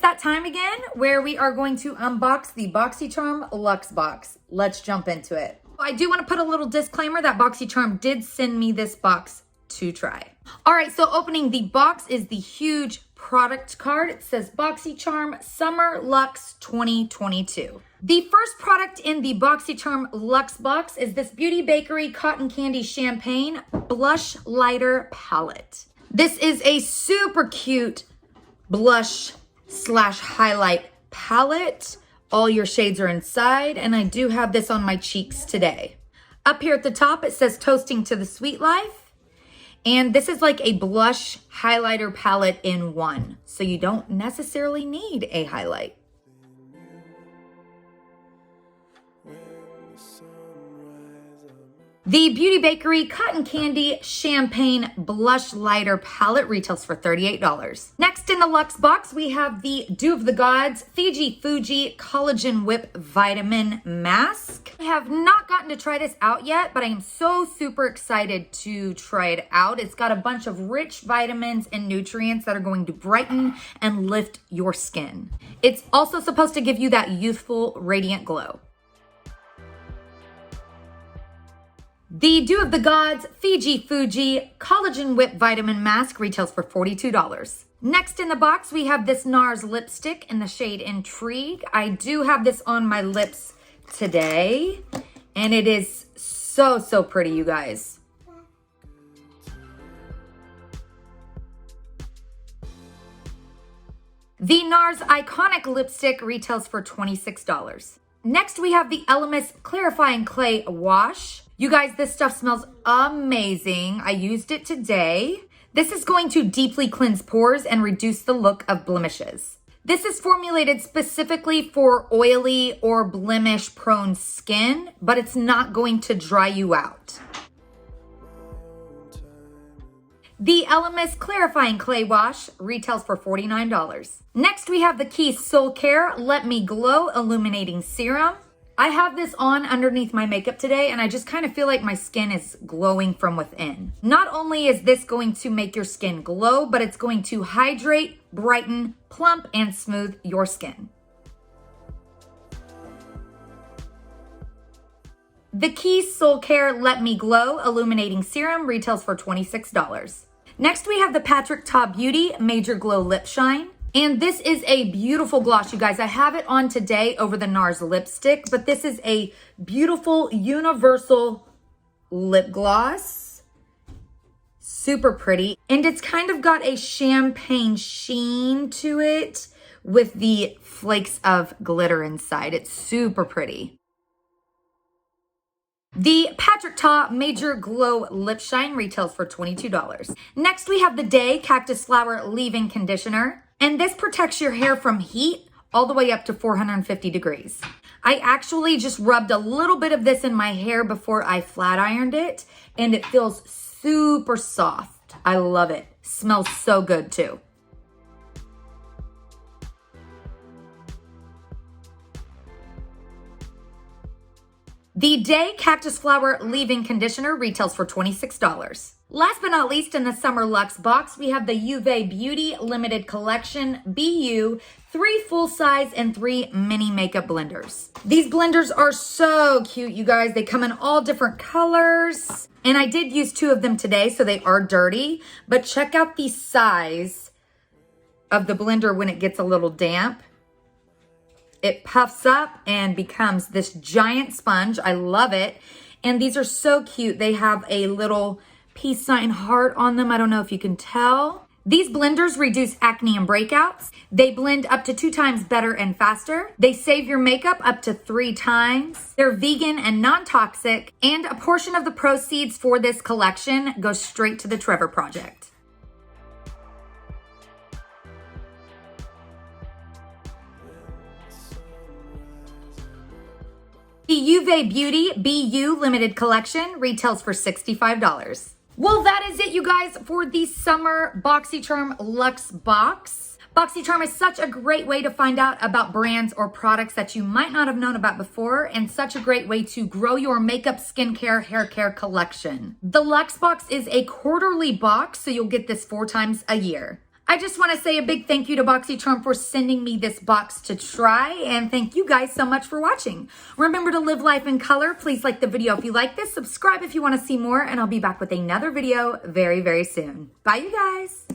that time again where we are going to unbox the Boxycharm Luxe box. Let's jump into it. I do want to put a little disclaimer that Boxycharm did send me this box to try. All right, so opening the box is the huge product card. It says Boxycharm Summer Luxe 2022. The first product in the Boxycharm Luxe box is this Thebriabeauty Cotton Candy Champagne Blush Lighter Palette. This is a super cute blush slash highlight palette. All your shades are inside, and I do have this on my cheeks today. Up here at the top, it says Toasting to the Sweet Life. And this is like a blush highlighter palette in one. So you don't necessarily need a highlight. The Thebriabeauty Cotton Candy Champagne Blush Lighter Palette retails for $38. Next in the Luxe box, we have the Dew of the Gods Fiji Fuji Collagen Whip Vitamin Mask. I have not gotten to try this out yet, but I am so super excited to try it out. It's got a bunch of rich vitamins and nutrients that are going to brighten and lift your skin. It's also supposed to give you that youthful, radiant glow. The Dew of the Gods Fiji Fuji Collagen Whip Vitamin Mask retails for $42. Next in the box, we have this Nars Lipstick in the shade Intrigue. I do have this on my lips today, and it is so, so pretty, you guys. The Nars Iconic Lipstick retails for $26. Next, we have the Elemis Clarifying Clay Wash. You guys, this stuff smells amazing. I used it today. This is going to deeply cleanse pores and reduce the look of blemishes. This is formulated specifically for oily or blemish-prone skin, but it's not going to dry you out. The Elemis Clarifying Clay Wash retails for $49. Next, we have the Keys Soul Care Let Me Glow Illuminating Serum. I have this on underneath my makeup today, and I just kind of feel like my skin is glowing from within. Not only is this going to make your skin glow, but it's going to hydrate, brighten, plump, and smooth your skin. The Keys Soul Care Let Me Glow Illuminating Serum retails for $26. Next, we have the Patrick Ta Beauty Major Glow Lip Shine. And this is a beautiful gloss, you guys. I have it on today over the Nars Lipstick, but this is a beautiful universal lip gloss. Super pretty. And it's kind of got a champagne sheen to it with the flakes of glitter inside. It's super pretty. The Patrick Ta Major Glow Lip Shine retails for $22. Next, we have the Day Cactus Flower Leave-In Conditioner. And this protects your hair from heat all the way up to 450 degrees. I actually just rubbed a little bit of this in my hair before I flat ironed it, and it feels super soft. I love it. Smells so good too. The Day Cactus Flower Leave-In Conditioner retails for $26. Last but not least, in the Summer Luxe box, we have the Thebriabeauty Limited Collection BU 3 full-size and 3 mini makeup blenders. These blenders are so cute, you guys. They come in all different colors. And I did use 2 of them today, so they are dirty. But check out the size of the blender when it gets a little damp. It puffs up and becomes this giant sponge. I love it. And these are so cute. They have a little peace sign heart on them. I don't know if you can tell. These blenders reduce acne and breakouts. They blend up to 2 times better and faster. They save your makeup up to 3 times. They're vegan and non-toxic. And a portion of the proceeds for this collection goes straight to the Trevor Project. The Thebriabeauty BU Limited Collection retails for $65. Well, that is it, you guys, for the Summer Boxycharm Luxe box. Boxycharm is such a great way to find out about brands or products that you might not have known about before, and such a great way to grow your makeup, skincare, hair care collection. The Luxe box is a quarterly box, so you'll get this 4 times a year. I just want to say a big thank you to Boxycharm for sending me this box to try, and thank you guys so much for watching. Remember to live life in color. Please like the video if you like this, subscribe if you want to see more, and I'll be back with another video very, very soon. Bye, you guys.